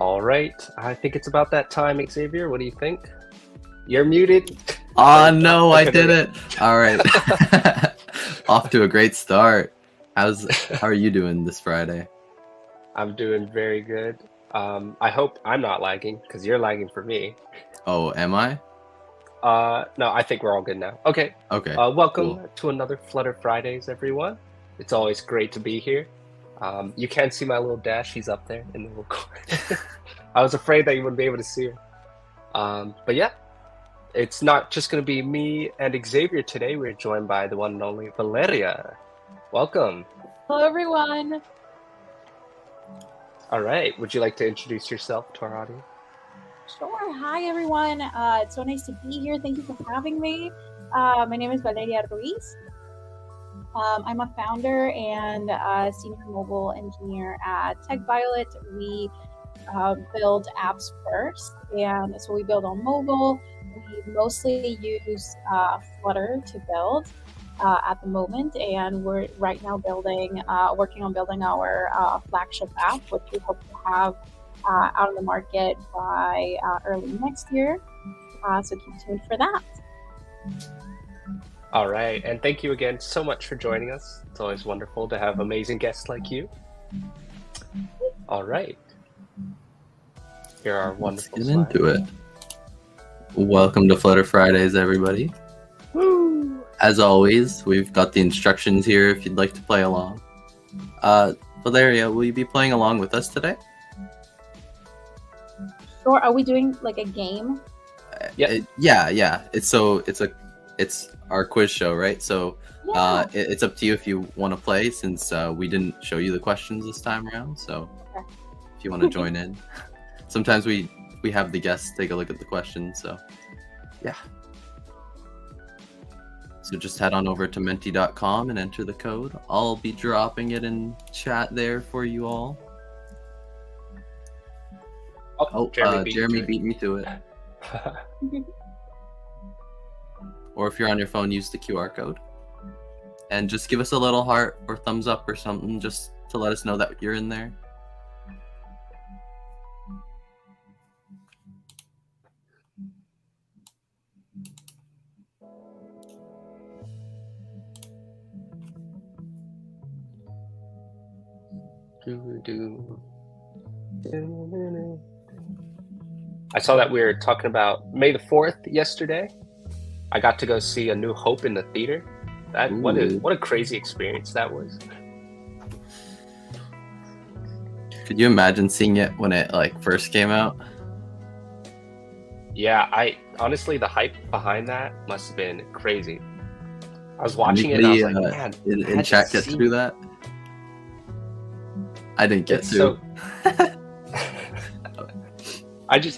All right. I think it's about that time, Xavier. What do you think? You're muted. Oh no, I Okay, there did we it. All right. Off to a great start. How are you doing this Friday? I'm doing very good. I hope I'm not lagging because you're lagging for me. Oh, am I? No, I think we're all good now. Okay. Okay. Welcome Cool. to another Flutter Fridays, everyone. It's always great to be here. You can't see my little dash. She's up there in the little corner. I was afraid that you wouldn't be able to see her. But yeah, it's not just going to be me and Xavier today. We're joined by the one and only Valeria. Welcome. Hello, everyone. All right. Would you like to introduce yourself to our audience? Sure. Hi, everyone. It's so nice to be here. Thank you for having me. My name is Valeria Ruiz. I'm a founder and senior mobile engineer at TechViolet. We build apps first, and so we build on mobile. We mostly use Flutter to build at the moment, and we're right now working on building our flagship app, which we hope to have out on the market by early next year. So keep tuned for that. All right. And thank you again so much for joining us. It's always wonderful to have amazing guests like you. All right. Here are wonderful Let's get slides. into it. Welcome to Flutter Fridays, everybody. Woo! As always, we've got the instructions here if you'd like to play along. Valeria, will you be playing along with us today? Sure. Are we doing like a game? Yep. Yeah. It's our quiz show, right? So Yeah. it's up to you if you want to play, since we didn't show you the questions this time around. So Okay. if you want to join in, sometimes we have the guests take a look at the questions. So yeah. So just head on over to menti.com and enter the code. I'll be dropping it in chat there for you all. Oh, Jeremy beat me to it. Or if you're on your phone, use the QR code. And just give us a little heart or thumbs up or something, just to let us know that you're in there. I saw that we were talking about May the 4th yesterday. I got to go see A New Hope in the theater. What a crazy experience that was. Could you imagine seeing it when it first came out? Yeah, honestly, the hype behind that must have been crazy. I was watching it and I was like, man, in chat get through that? I didn't get to.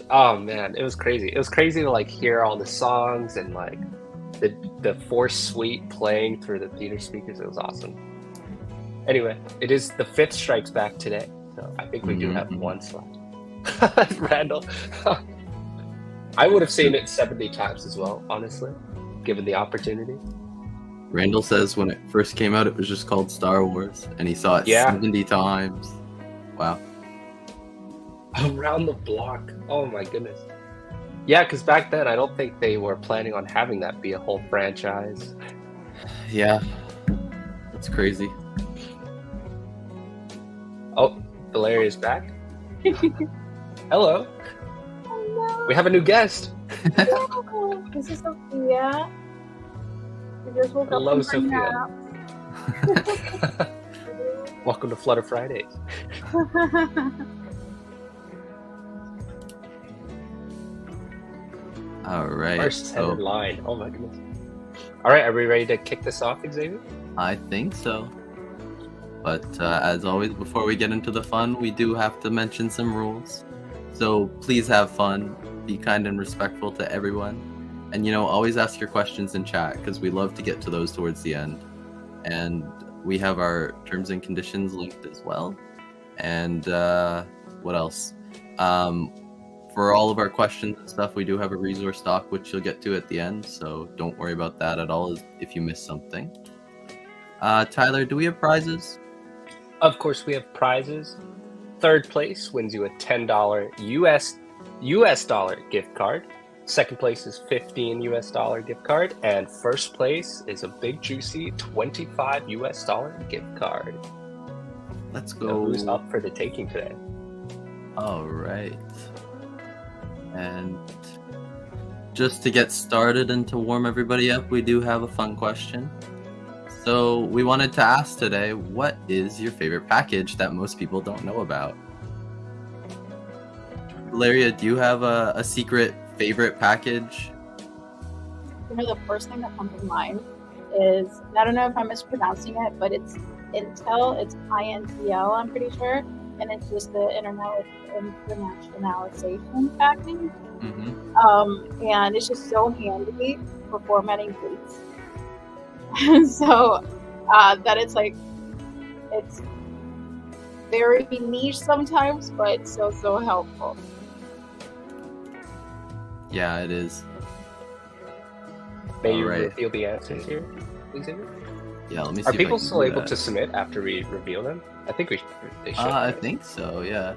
Oh man, it was crazy. It was crazy to hear all the songs and the Force Suite playing through the theater speakers. It was awesome. Anyway, it is the 5th Strikes Back today, so I think we do have one slide. Randall, I would have seen it 70 times as well, honestly, given the opportunity. Randall says when it first came out, it was just called Star Wars, and he saw it 70 times. Wow. Around the block. Oh my goodness. Yeah, because back then, I don't think they were planning on having that be a whole franchise. Yeah. That's crazy. Oh, Valeria's back. Hello. Hello. We have a new guest. Hello. This is Sophia. Hello, Sophia. Welcome to Flutter Fridays. All right. First headed line. Oh my goodness. All right, are we ready to kick this off, Xavier? I think so. But as always, before we get into the fun, we do have to mention some rules. So please have fun, be kind and respectful to everyone. And, always ask your questions in chat, because we love to get to those towards the end. And we have our terms and conditions linked as well. And what else? For all of our questions and stuff, we do have a resource doc, which you'll get to at the end. So don't worry about that at all if you miss something. Tyler, do we have prizes? Of course, we have prizes. Third place wins you a $10 US dollar gift card. Second place is $15 US dollar gift card, and first place is a big juicy $25 US dollar gift card. Let's go. So who's up for the taking today? All right. And just to get started and to warm everybody up, we do have a fun question. So we wanted to ask today, what is your favorite package that most people don't know about? Valeria, do you have a secret favorite package? You know, the first thing that comes to mind is, and I don't know if I'm mispronouncing it, but it's Intel. It's INTL, I'm pretty sure, and it's just the internationalization package. And it's just so handy for formatting tweets. So that it's like, it's very niche sometimes, but so helpful. Yeah, it is. May you Alright. reveal the answers here, please, Avery? Yeah, let me see. Are if I people can still do able that. to submit after we reveal them? I think they should. I think so, yeah.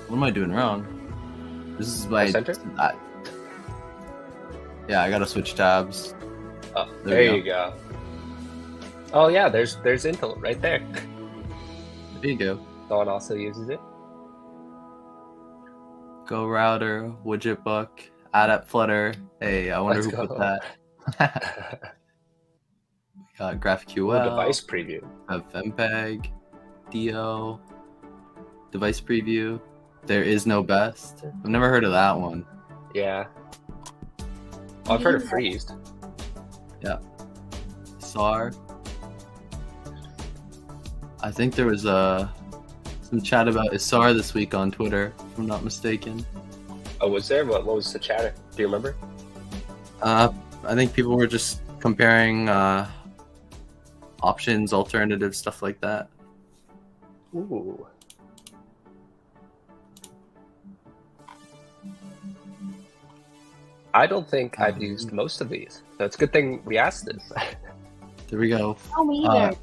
What am I doing wrong? This is my... Center? Yeah, I gotta switch tabs. Oh, There there we you go. Oh yeah, there's Intel right there. There you go. Dawn also uses it. Go router, widget book, add up Flutter. Hey, I wonder Let's who put go. that. We got GraphQL, Device preview. have MPEG, DO, device preview. There is no best. I've never heard of that one. Yeah. Oh, I've heard of freezed. SAR. I think there was some chat about SAR this week on Twitter, if I'm not mistaken. Oh, was there? What was the chatter? Do you remember? I think people were just comparing options, alternatives, stuff like that. Ooh. I don't think I've used most of these, so it's a good thing we asked this. There we go. Oh, me either.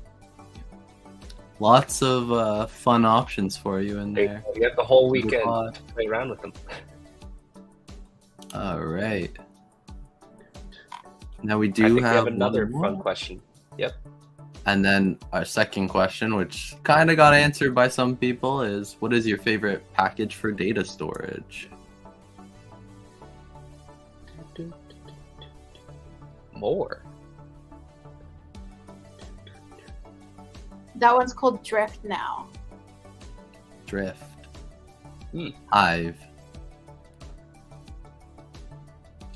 Lots of fun options for you in there. You have the whole Good weekend pod. to play around with them. All right. Now we I do think we have have another one more. fun question. Yep. And then our second question, which kind of got answered by some people, is what is your favorite package for data storage? More. That one's called Drift now. Drift. Hmm. Hive.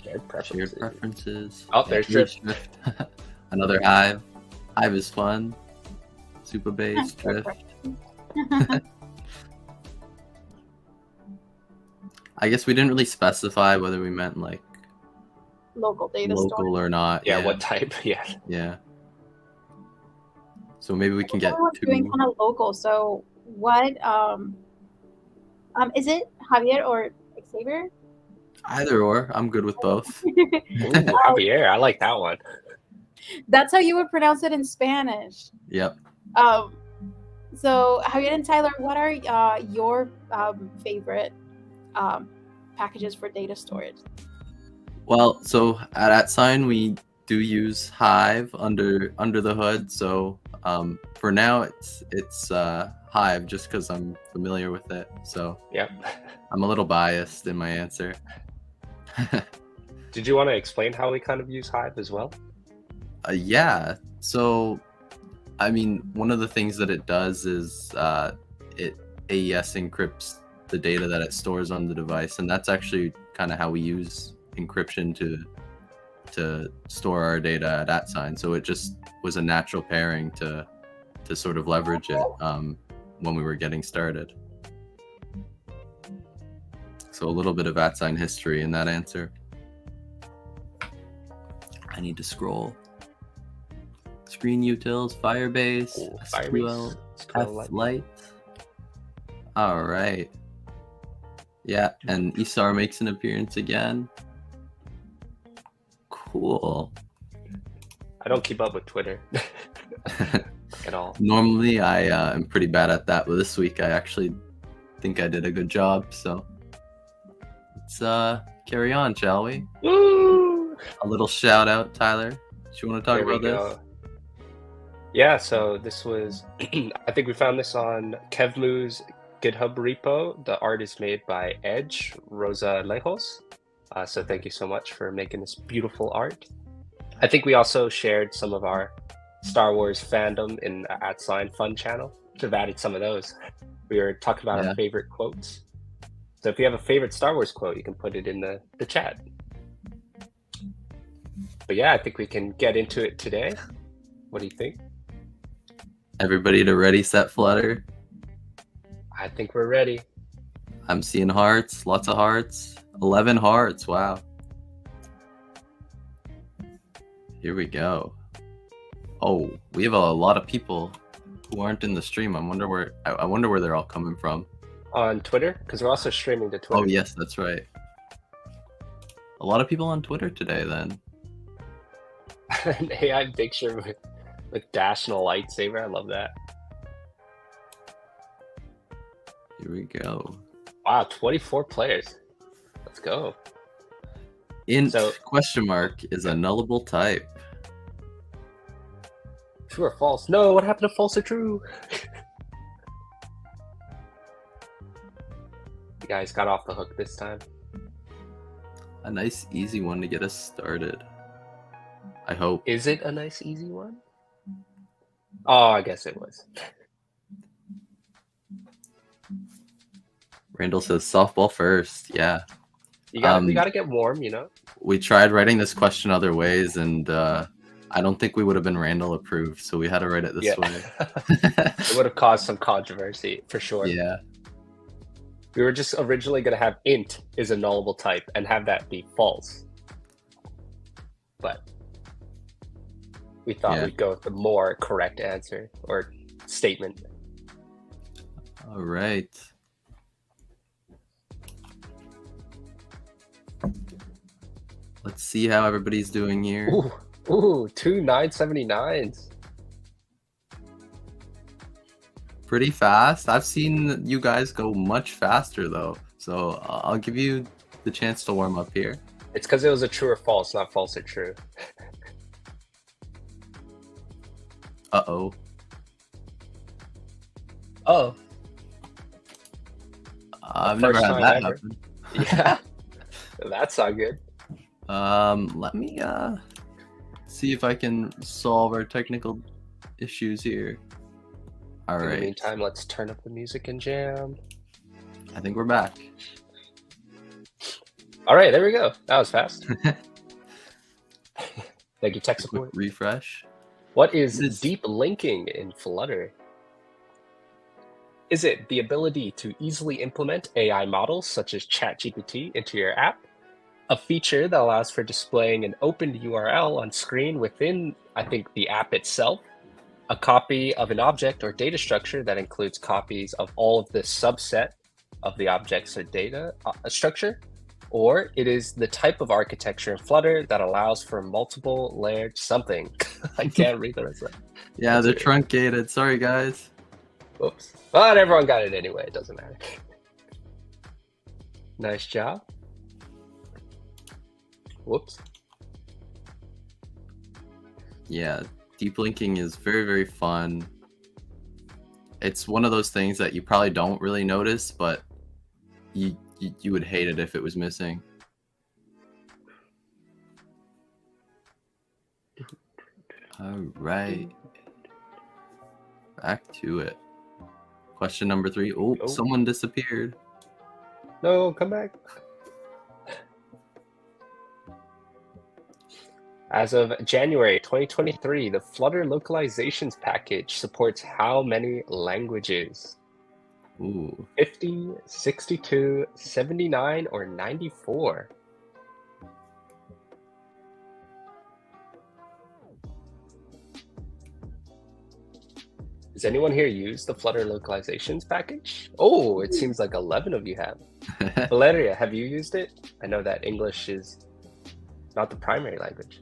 Shared preferences. Shared preferences. Oh, there's Drift. Another Hive. Hive is fun. Super base, Drift. I guess we didn't really specify whether we meant like Local data local storage. or not. Yeah, what type? Yeah. Yeah. So maybe we can get Everyone's doing two. kind of local. So what? Is it Javier or Xavier? Either or. I'm good with both. Ooh, Javier, I like that one. That's how you would pronounce it in Spanish. Yep. So Javier and Tyler, what are your favorite packages for data storage? Well, so at @sign we do use Hive under the hood. So for now it's Hive just because I'm familiar with it. So Yep. I'm a little biased in my answer. Did you want to explain how we kind of use Hive as well? Yeah. So I mean, one of the things that it does is it AES encrypts the data that it stores on the device, and that's actually kind of how we use encryption to store our data at @sign. So it just was a natural pairing to sort of leverage it when we were getting started. So a little bit of @sign history in that answer. I need to scroll. Screen utils, Firebase, Ooh, SQL, SQLite. Lite. All right. Yeah, and ESAR makes an appearance again. Cool. I don't keep up with Twitter. at all. Normally, I am pretty bad at that, but this week I actually think I did a good job. So let's carry on, shall we? Woo! A little shout out, Tyler. Do you want to talk There we about this? go. Yeah, so this was, I think we found this on Kevmu's GitHub repo. The art is made by Edge Rosa Lejos. So thank you so much for making this beautiful art. I think we also shared some of our Star Wars fandom in the @fun channel. Should have added some of those. We were talking about our favorite quotes. So if you have a favorite Star Wars quote, you can put it in the chat. But yeah, I think we can get into it today. What do you think? Everybody to ready, set, flutter. I think we're ready. I'm seeing hearts, lots of hearts. 11 hearts, wow. Here we go. Oh, we have a lot of people who aren't in the stream. I wonder where they're all coming from. On Twitter? Because we're also streaming to Twitter. Oh yes, that's right. A lot of people on Twitter today then. An AI picture with Dash and a lightsaber. I love that. Here we go. Wow, 24 players. Let's go. Int question mark is a nullable type. True or false? No, what happened to false or true? You guys got off the hook this time. A nice easy one to get us started. I hope. Is it a nice easy one? Oh, I guess it was. Randall says softball first. Yeah. You gotta get warm, you know? We tried writing this question other ways, and I don't think we would have been Randall approved, so we had to write it this way. It would have caused some controversy, for sure. Yeah. We were just originally going to have int is a nullable type and have that be false. But we thought we'd go with the more correct answer or statement. All right. Let's see how everybody's doing here. Ooh, 2 979s. Pretty fast. I've seen you guys go much faster though, so I'll give you the chance to warm up here. It's because it was a true or false, not false or true. Uh-oh. Oh. I've never had that happen. Yeah. That's not good. Let me see if I can solve our technical issues here. All right. In the meantime, let's turn up the music and jam. I think we're back. All right, there we go. That was fast. Thank you, tech support. Refresh. What is deep linking in Flutter? Is it the ability to easily implement AI models such as ChatGPT into your app? A feature that allows for displaying an opened URL on screen within, I think, the app itself? A copy of an object or data structure that includes copies of all of the subset of the objects or data structure? Or it is the type of architecture in Flutter that allows for multiple layered something. I can't read the rest of that. Yeah, they're truncated. Sorry, guys. Oops. But everyone got it anyway. It doesn't matter. Nice job. Whoops. Yeah, deep linking is very, very fun. It's one of those things that you probably don't really notice, but you would hate it if it was missing. All right. Back to it. Question number 3. Oh, someone disappeared. No, come back. As of January 2023, the Flutter localizations package supports how many languages? Ooh. 50, 62, 79, or 94? Does anyone here use the Flutter localizations package? Oh, it seems like 11 of you have. Valeria, have you used it? I know that English is not the primary language.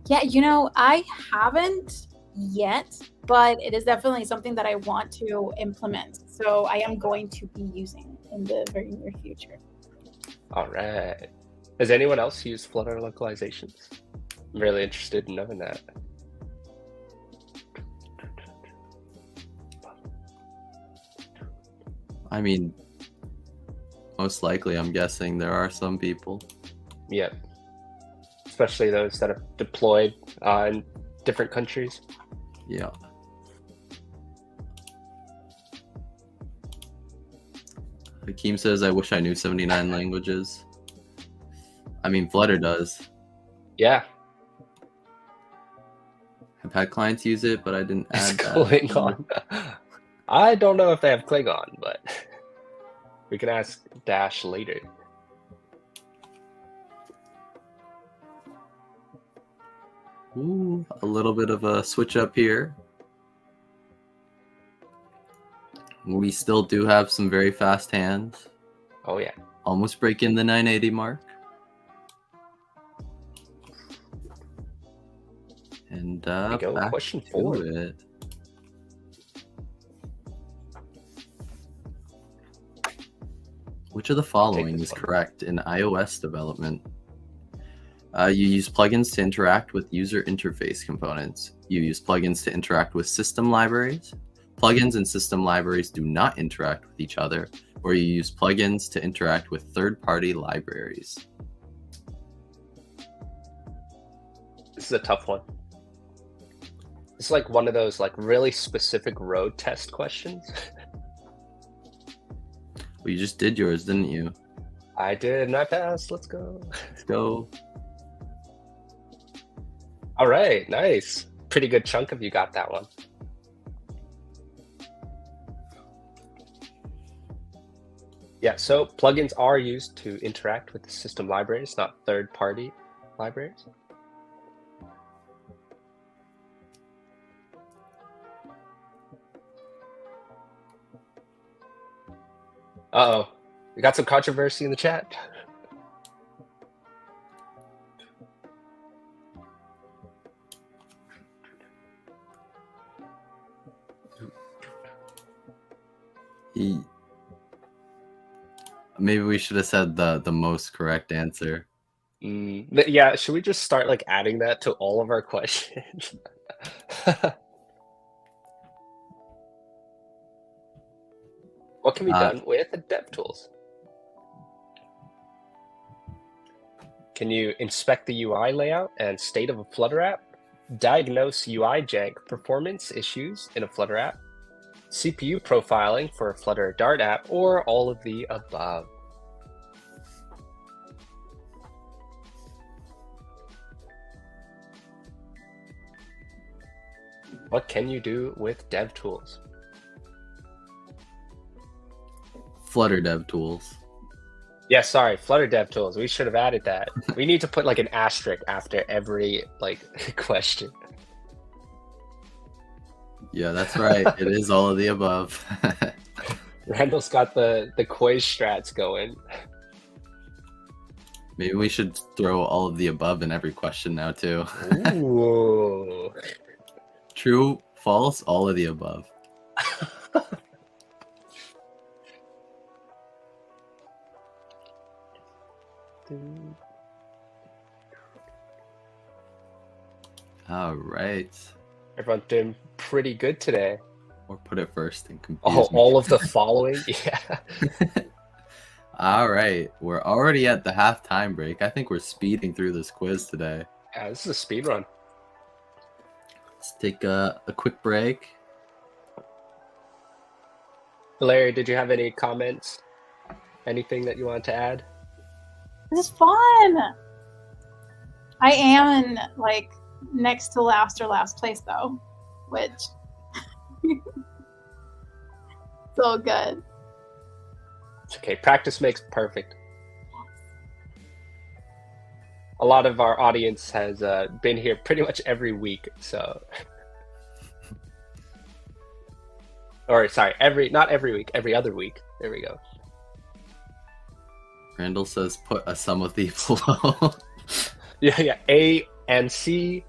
Yeah, I haven't yet, but it is definitely something that I want to implement. So I am going to be using in the very near future. All right. Has anyone else used Flutter localizations? I'm really interested in knowing that. I mean, most likely, I'm guessing there are some people. Yep. Especially those that are deployed in different countries. Yeah. Hakeem says, I wish I knew 79 languages. I mean, Flutter does. Yeah. I've had clients use it, but I didn't add It's that. Klingon. I don't know if they have Klingon, but we can ask Dash later. Ooh, a little bit of a switch up here. We still do have some very fast hands. Oh, yeah. Almost breaking the 980 mark. And There we go. back Question to 4. it. Which of the following is correct in iOS development? You use plugins to interact with user interface components. You use plugins to interact with system libraries. Plugins and system libraries do not interact with each other, or you use plugins to interact with third-party libraries. This is a tough one. It's like one of those like really specific road test questions. Well, you just did yours, didn't you? I did, and I passed. Let's go. Let's go. All right, nice. Pretty good chunk of you got that one. Yeah, so plugins are used to interact with the system libraries, not third-party libraries. Uh-oh, we got some controversy in the chat. Maybe we should have said the most correct answer. Yeah, should we just start like adding that to all of our questions? What can be done with the DevTools? Can you inspect the UI layout and state of a Flutter app? Diagnose UI jank performance issues in a Flutter app? CPU profiling for a Flutter Dart app, or all of the above? What can you do with DevTools? Flutter DevTools. Yeah, sorry, Flutter DevTools. We should have added that. We need to put like an asterisk after every like question. Yeah, that's right. It is all of the above. Randall's got the quiz strats going. Maybe we should throw all of the above in every question now too. Ooh. True, false, all of the above. All right. Everyone's doing pretty good today. Or put it first and confuse me. All of the following? Yeah. All right. We're already at the halftime break. I think we're speeding through this quiz today. Yeah, this is a speed run. Let's take a quick break. Valeria, did you have any comments? Anything that you want to add? This is fun. I am in like next to last or last place though, which so good. It's okay. Practice makes perfect. A lot of our audience has been here pretty much every week, so. Or sorry, not every week, every other week. There we go. Randall says put a sum of the below. Yeah, A and C,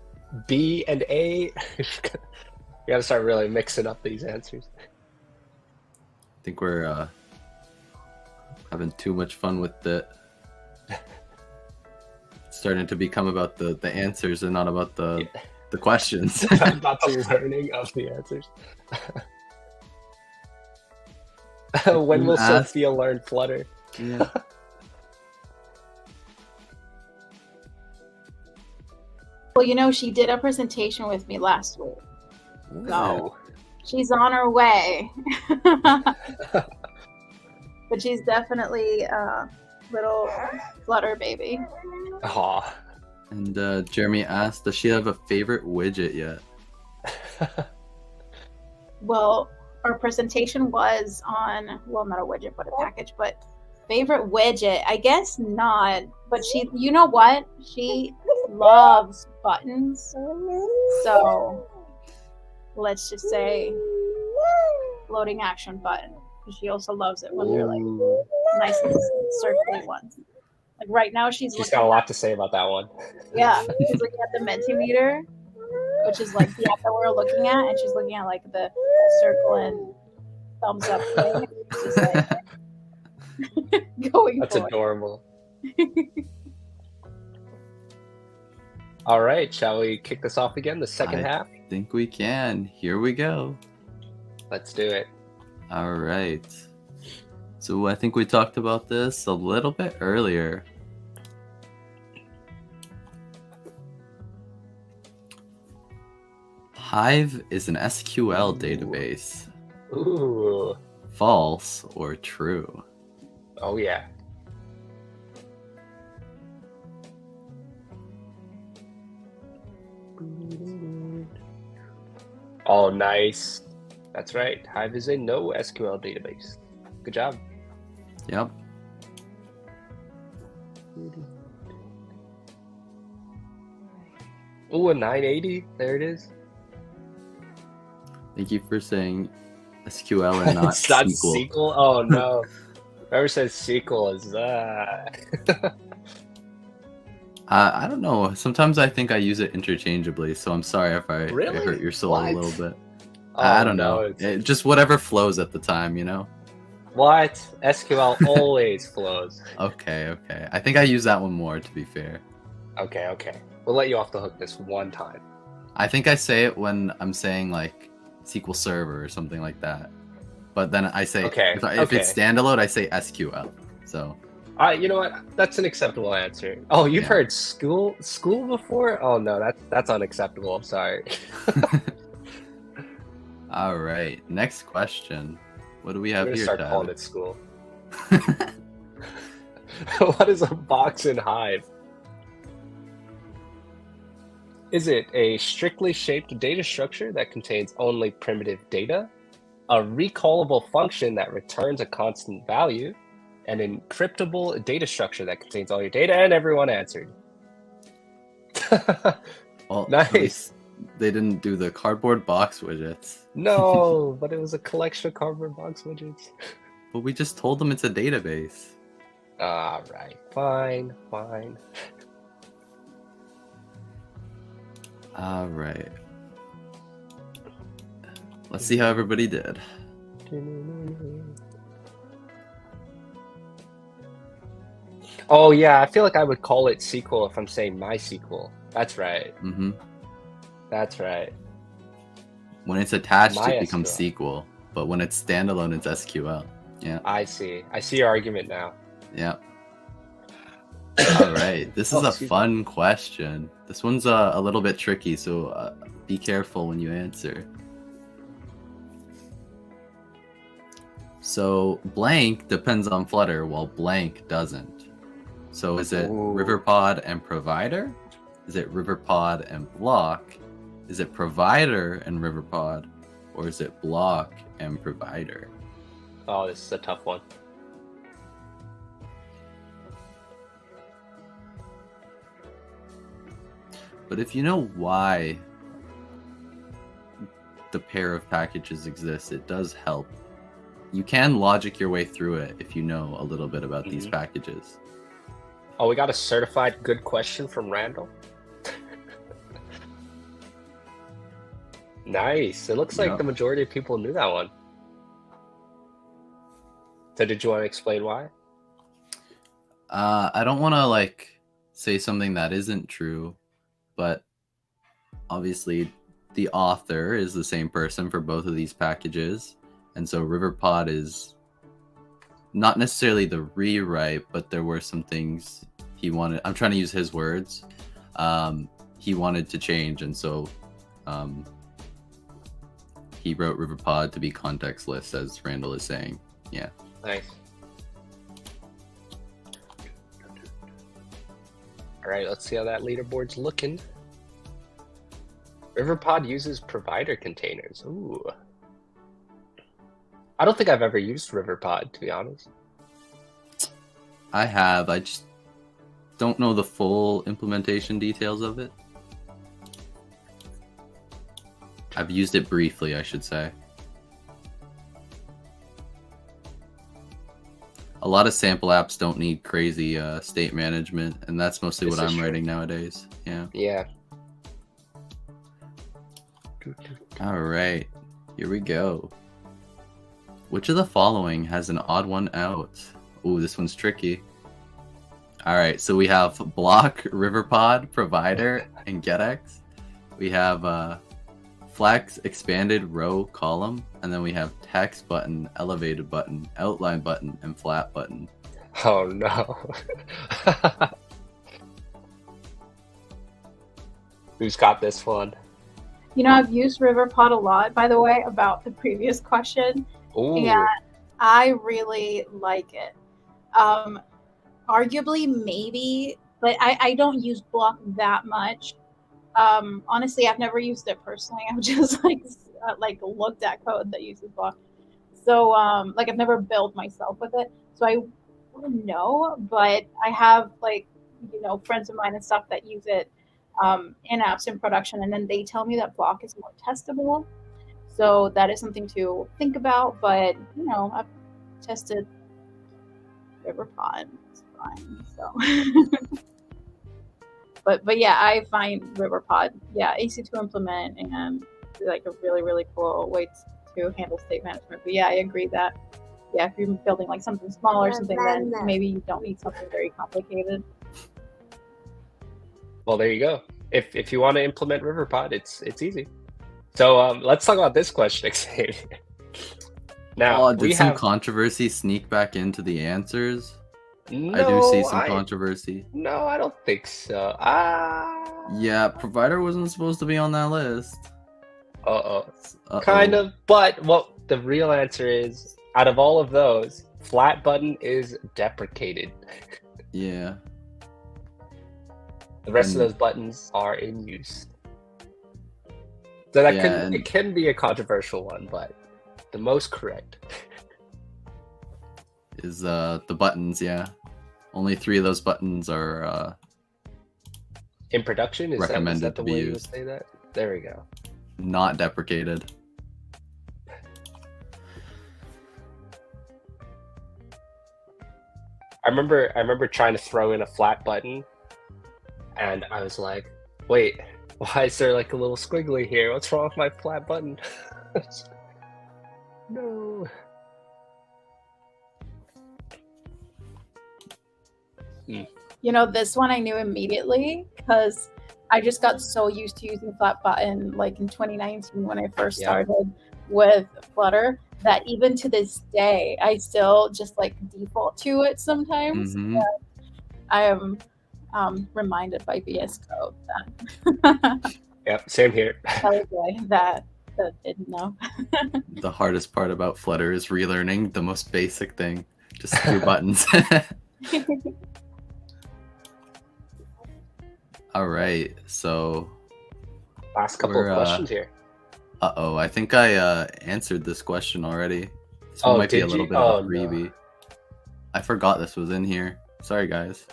B and A. You gotta start really mixing up these answers. I think we're having too much fun with it. It's starting to become about the answers and not about the questions. About the learning of the answers. When will Sophia learn Flutter? Yeah. Well, she did a presentation with me last week. No. She's on her way. But she's definitely a little Flutter baby. Aw. And Jeremy asked, does she have a favorite widget yet? Well, our presentation was on, well, not a widget, but a package, but favorite widget, I guess not. But she, you know what? She loves buttons. So let's just say floating action button. She also loves it when they're like nice and circly ones. Like right now, she's got a lot to say about that one. Yeah, she's looking at the Mentimeter, which is like the app that we're looking at, and she's looking at like the circle and thumbs up thing. It's just like going. That's adorable. All right, shall we kick this off again? The second half. I think we can. Here we go. Let's do it. All right. So I think we talked about this a little bit earlier. Hive is an SQL database. Ooh. False or true? Oh, yeah. Oh, nice. That's right. Hive is a no SQL database. Good job. Yep. Ooh, a 980. There it is. Thank you for saying SQL and not It's not SQL. SQL? Oh, no. Whoever says SQL is I don't know. Sometimes I think I use it interchangeably, so I'm sorry if I Really? hurt your soul What? a little bit. Oh, I don't no, know. it's- Just whatever flows at the time, you know? What? SQL always flows. Okay. I think I use that one more, to be fair. Okay. We'll let you off the hook this one time. I think I say it when I'm saying like SQL Server or something like that. But then I say, if it's standalone, I say SQL. So. You know what? That's an acceptable answer. Oh, you've Yeah. heard school before? Oh no, that's unacceptable. I'm sorry. All right. Next question. What do we I'm have gonna here, start Tab? calling it school. What is a box in Hive? Is it a strictly shaped data structure that contains only primitive data, a recallable function that returns a constant value, an encryptable data structure that contains all your data? And everyone answered. Well, Nice. at least they didn't do the cardboard box widgets. No, but it was a collection of cardboard box widgets. But we just told them it's a database. All right, fine. All right. Let's see how everybody did. Oh yeah, I feel like I would call it SQL if I'm saying MySQL. That's right. Mm-hmm. That's right. When it's attached, MySQL. it becomes SQL. But when it's standalone, it's SQL. Yeah. I see your argument now. Yeah. All right. This is a excuse fun question. This one's a little bit tricky, so be careful when you answer. So blank depends on Flutter, while blank doesn't. So is it Ooh. RiverPod and provider? Is it RiverPod and block? Is it provider and RiverPod? Or is it block and provider? Oh, this is a tough one. But if you know why the pair of packages exist, it does help. You can logic your way through it if you know a little bit about these packages. Oh, we got a certified good question from Randall. Nice. It looks like Yep. the majority of people knew that one. So did you want to explain why? I don't want to like say something that isn't true, but obviously the author is the same person for both of these packages, and so Riverpod is not necessarily the rewrite, but there were some things he wanted. I'm trying to use his words. He wanted to change, and so he wrote Riverpod to be contextless, as Randall is saying. Yeah. Nice. All right, let's see how that leaderboard's looking. Riverpod uses provider containers. Ooh. I don't think I've ever used Riverpod, to be honest. I have. I just don't know the full implementation details of it. I've used it briefly, I should say. A lot of sample apps don't need crazy state management, and that's mostly what I'm writing nowadays. Yeah. Yeah. All right, here we go. Which of the following has an odd one out? Ooh, this one's tricky. All right, so we have block, Riverpod, provider, and getx. We have flex, expanded, row, column, and then we have text button, elevated button, outline button, and flat button. Oh no. Who's got this one? You know, I've used Riverpod a lot, by the way, about the previous question. Ooh. And I really like it. Arguably, maybe, but I don't use block that much. Honestly, I've never used it personally. I've just like looked at code that uses block. So like I've never built myself with it. So I wouldn't know, but I have friends of mine and stuff that use it in apps in production, and then they tell me that block is more testable. So that is something to think about. But I've tested Riverpod. It's fine. So. But yeah, I find Riverpod, easy to implement and like a really, really cool way to handle state management. But yeah, I agree that if you're building like something small or something, then maybe you don't need something very complicated. Well, there you go. If you want to implement Riverpod, it's easy. So let's talk about this question, Xavier. Now, did some controversy sneak back into the answers? No, I do see some controversy. No, I don't think so. Yeah, provider wasn't supposed to be on that list. Kind of, but the real answer is, out of all of those, flat button is deprecated. Yeah. The rest of those buttons are in use. So that it can be a controversial one, but the most correct is the buttons. Yeah, only 3 of those buttons are in production. Is recommended that the to be way used. You say that? There we go. Not deprecated. I remember trying to throw in a flat button, and I was like, "Wait, why is there like a little squiggly here? What's wrong with my flat button?" No. This one I knew immediately because I just got so used to using flat button like in 2019 when I first started with Flutter that even to this day I still just like default to it sometimes. Mm-hmm. I am reminded by VS Code that Yep, same here. that didn't know. The hardest part about Flutter is relearning the most basic thing, just 3 buttons. All right, so last couple of questions here. I think I answered this question already. This one might be a little bit of a freebie. No. I forgot this was in here. Sorry, guys.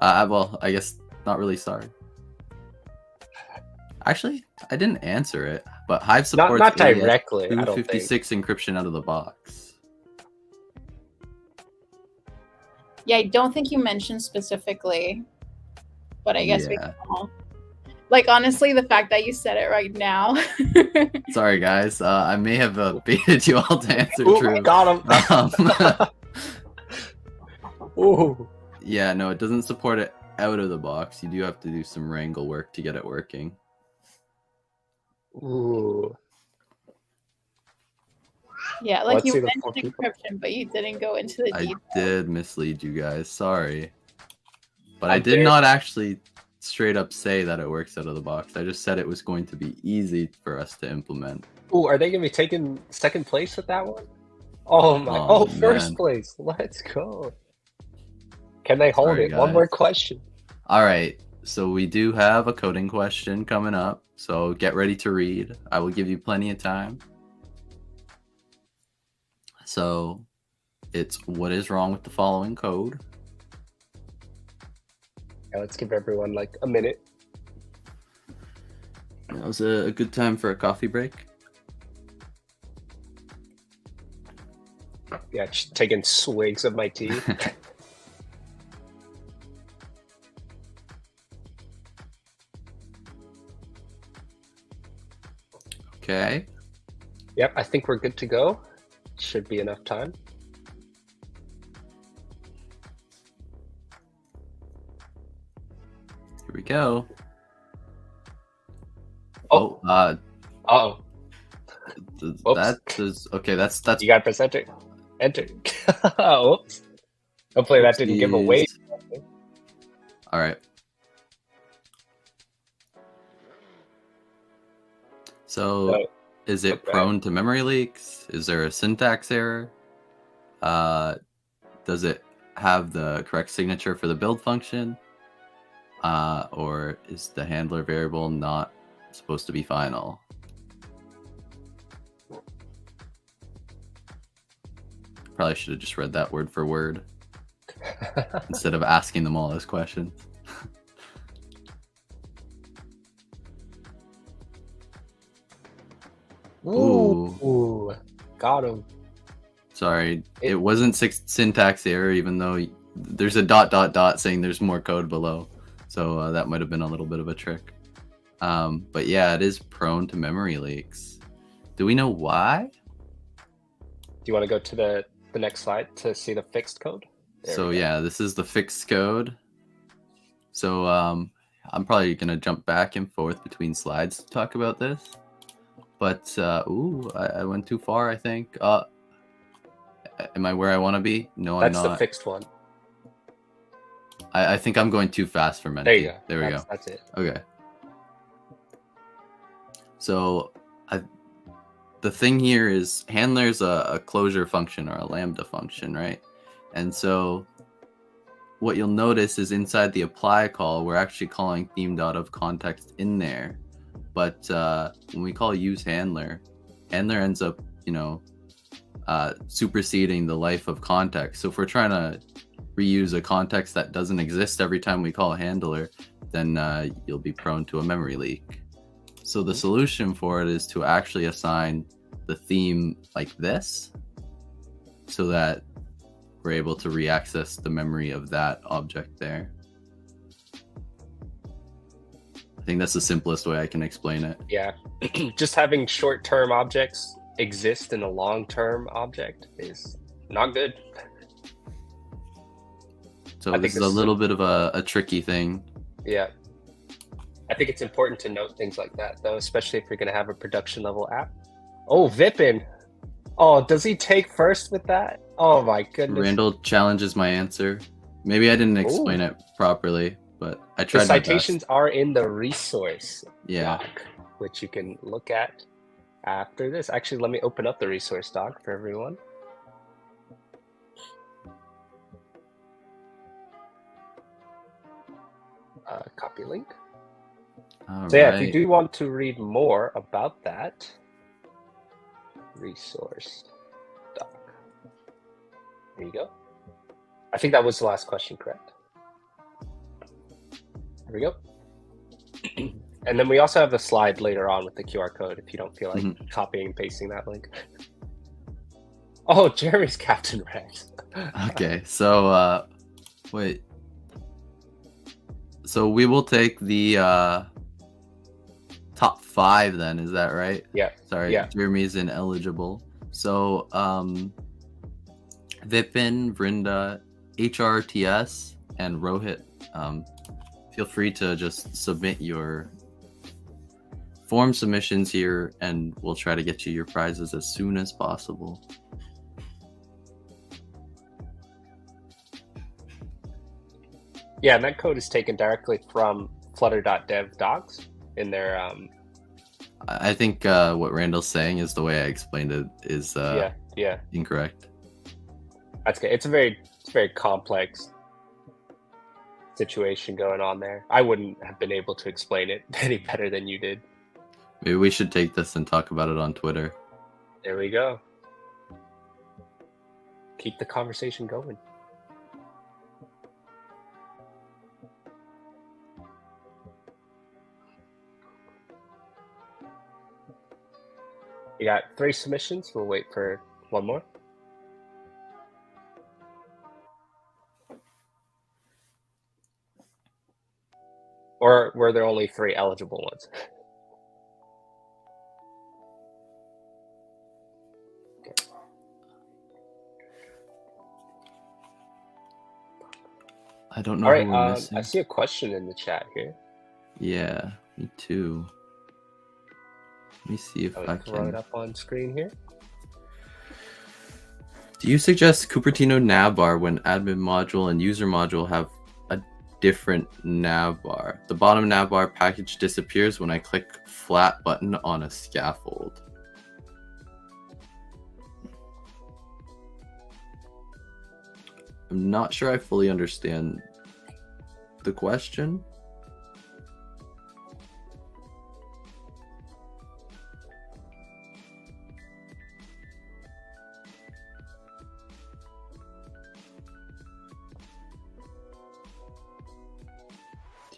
Well, I guess not really sorry. Actually, I didn't answer it, but Hive supports not directly. 256 encryption out of the box. Yeah, I don't think you mentioned specifically, but I guess we can all. Like, honestly, the fact that you said it right now. Sorry, guys. I may have baited you all to answer Ooh, true. got him. Ooh. Yeah, no, it doesn't support it out of the box. You do have to do some wrangle work to get it working. Ooh. Yeah, like Let's see you the mentioned 4 encryption, but you didn't go into the I details. did mislead you guys. Sorry. But I I'm did very- not actually straight up say that it works out of the box. I just said it was going to be easy for us to implement. Ooh, are they gonna be taking second place with that one? Oh my! Oh, First man. place. Let's go. Can they hold Sorry, it? One more guys. question. All right. So we do have a coding question coming up. So get ready to read. I will give you plenty of time. So it's what is wrong with the following code? Yeah, let's give everyone like a minute. That was a good time for a coffee break. Yeah, just taking swigs of my tea. Okay. Yep, I think we're good to go. Should be enough time. Here we go. Oh. Uh-oh. Oops. That is okay. That's You gotta press enter. Enter. Oops. Hopefully that didn't give away. Oopsies. All right. So, is it okay. prone to memory leaks? Is there a syntax error? Does it have the correct signature for the build function? Or is the handler variable not supposed to be final? Probably should have just read that word for word instead of asking them all those questions. Ooh. Got him. Sorry, it wasn't syntax error, even though there's a ... saying there's more code below. So that might have been a little bit of a trick. But yeah, it is prone to memory leaks. Do we know why? Do you want to go to the next slide to see the fixed code? So yeah, this is the fixed code. So I'm probably going to jump back and forth between slides to talk about this. But, I went too far, I think. Am I where I want to be? No, I'm not. That's the fixed one. I think I'm going too fast for Menti. There you go. There we go. That's it. Okay. So, the thing here is handler's a closure function or a lambda function, right? And so what you'll notice is inside the apply call, we're actually calling theme.ofContext in there. But when we call use handler ends up, superseding the life of context. So if we're trying to reuse a context that doesn't exist every time we call a handler, then you'll be prone to a memory leak. So the solution for it is to actually assign the theme like this, so that we're able to re-access the memory of that object there. I think that's the simplest way I can explain it. Yeah. Just having short-term objects exist in a long-term object is not good. So this is a little bit of a tricky thing. Yeah. I think it's important to note things like that, though, especially if you're going to have a production-level app. Oh, Vipin. Oh, does he take first with that? Oh, my goodness. Randall challenges my answer. Maybe I didn't explain it properly, but I tried The my citations best. are in the resource Yeah. doc, which you can look at after this. Actually, let me open up the resource doc for everyone. Copy link. So yeah, if you do want to read more about that resource doc, there you go. I think that was the last question, correct? There we go. And then we also have the slide later on with the QR code if you don't feel like copying and pasting that link. Oh, Jeremy's Captain Rex. Okay, so wait. So we will take the top 5 then, is that right? Yeah. Sorry, Yeah. Jeremy's ineligible. So, Vipin, Vrinda, HRTS, and Rohit, feel free to just submit your form submissions here, and we'll try to get you your prizes as soon as possible. Yeah, and that code is taken directly from flutter.dev docs in their I think what Randall's saying is the way I explained it is incorrect. That's good. It's a very complex situation going on there. I wouldn't have been able to explain it any better than you did. Maybe we should take this and talk about it on Twitter. There we go. Keep the conversation going. You got 3 submissions. We'll wait for one more. Or were there only 3 eligible ones? I don't know. All right, who we're missing. I see a question in the chat here. Yeah, me too. Let me see if I throw it can. up on screen here. Do you suggest Cupertino navbar when admin module and user module have a different navbar? The bottom navbar package disappears when I click flat button on a scaffold. I'm not sure I fully understand the question.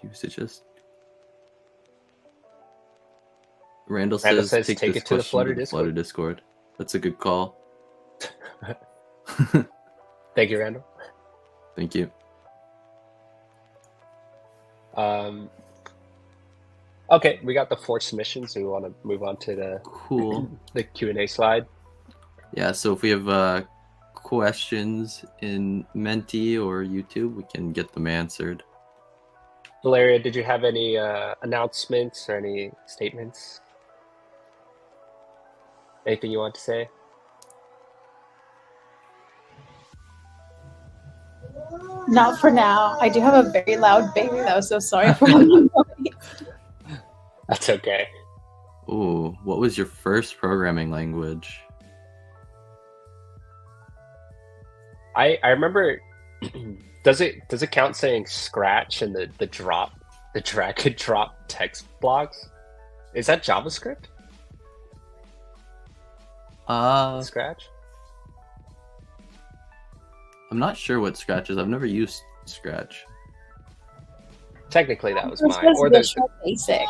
Usages. Randall says take it to the Flutter Discord. That's a good call. Thank you, Randall. Thank you. Okay, we got the 4 submissions. We want to move on to the the Q&A slide. Yeah, so if we have questions in Menti or YouTube, we can get them answered. Valeria, did you have any announcements or any statements? Anything you want to say? Not for now. I do have a very loud baby though, so sorry for the noise. That's okay. Ooh, what was your first programming language? I remember. Does it count saying Scratch and the drag and drop text blocks? Is that JavaScript? Scratch? I'm not sure what Scratch is. I've never used Scratch. Technically, that was mine. Or there's Basic.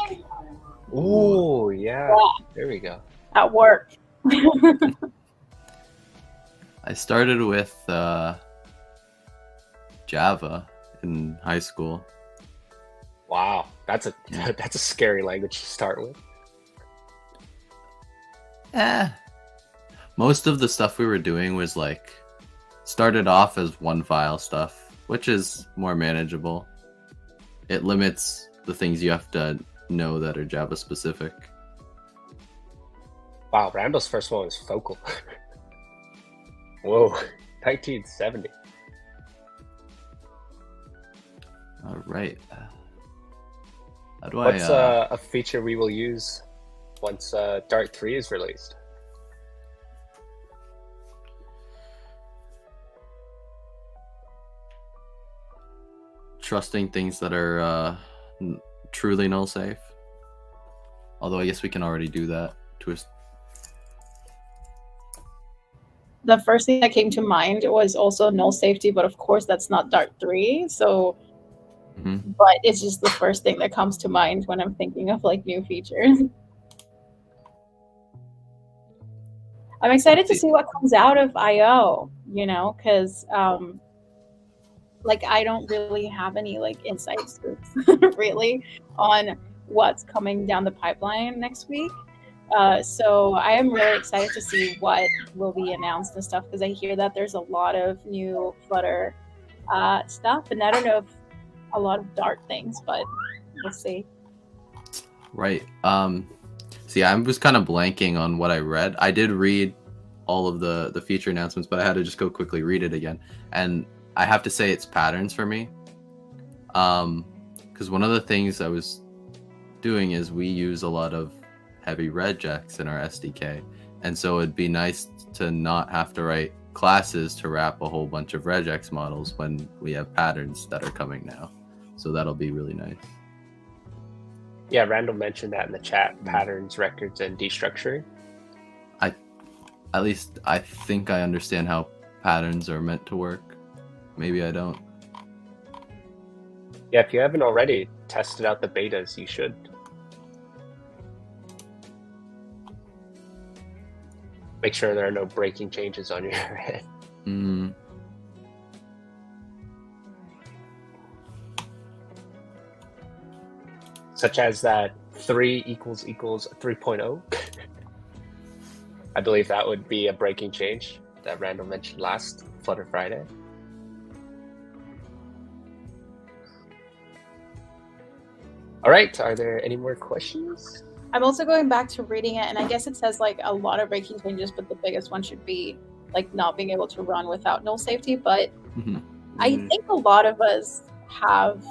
Ooh, yeah. There we go. At work. I started with Java in high school. Wow, that's a scary language to start with. Most of the stuff we were doing was like started off as one file stuff, which is more manageable. It limits the things you have to know that are Java specific. Wow, Randall's first one was Focal. Whoa, 1970. All right. What's a feature we will use once Dart 3 is released? Trusting things that are truly null safe. Although I guess we can already do that to us. The first thing that came to mind was also null safety, but of course that's not Dart 3. So, but it's just the first thing that comes to mind when I'm thinking of like new features. I'm excited to see what comes out of I/O, you know, because like I don't really have any like inside scoops really on what's coming down the pipeline next week. So I am really excited to see what will be announced and stuff, because I hear that there's a lot of new Flutter stuff, and I don't know if a lot of Dart things, but we'll see. Right. See, I was kind of blanking on what I read. I did read all of the feature announcements, but I had to just go quickly read it again. And I have to say it's patterns for me. Because one of the things I was doing is we use a lot of heavy regex in our SDK. And so it'd be nice to not have to write classes to wrap a whole bunch of regex models when we have patterns that are coming now. So that'll be really nice. Yeah, Randall mentioned that in the chat, patterns, records, and destructuring. At least I think I understand how patterns are meant to work. Maybe I don't. Yeah, if you haven't already tested out the betas, you should. Make sure there are no breaking changes on your end. Mm. Such as that 3 equals 3.0. I believe that would be a breaking change that Randall mentioned last Flutter Friday. All right, are there any more questions? I'm also going back to reading it, and I guess it says like a lot of breaking changes, but the biggest one should be like not being able to run without null safety. But I think a lot of us have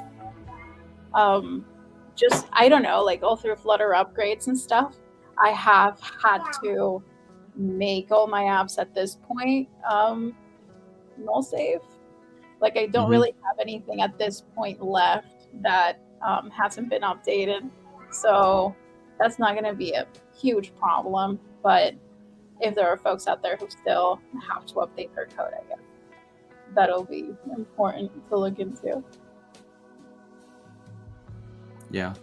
just, I don't know, like all through Flutter upgrades and stuff, I have had to make all my apps at this point null safe. Like I don't really have anything at this point left that hasn't been updated. So that's not going to be a huge problem. But if there are folks out there who still have to update their code, I guess that'll be important to look into. Yeah.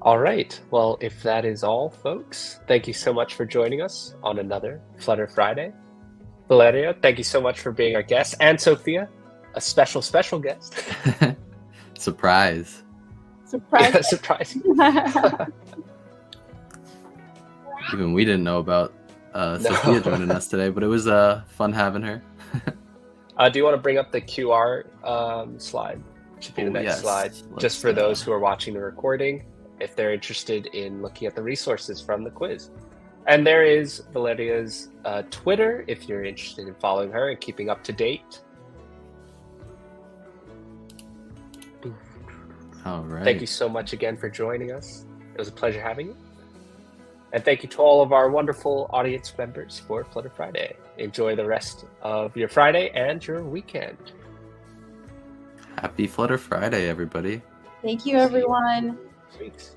All right. Well, if that is all, folks, thank you so much for joining us on another Flutter Friday. Valeria, thank you so much for being our guest. And Sophia, a special guest. Surprise. Surprise. Surprise. Even we didn't know about Sophia joining us today, but it was fun having her. Do you want to bring up the QR slide? Should be the next slide. Just for those who are watching the recording, if they're interested in looking at the resources from the quiz. And there is Valeria's Twitter, if you're interested in following her and keeping up to date. All right. Thank you so much again for joining us. It was a pleasure having you. And thank you to all of our wonderful audience members for Flutter Friday. Enjoy the rest of your Friday and your weekend. Happy Flutter Friday, everybody. Thank you, everyone. Weeks.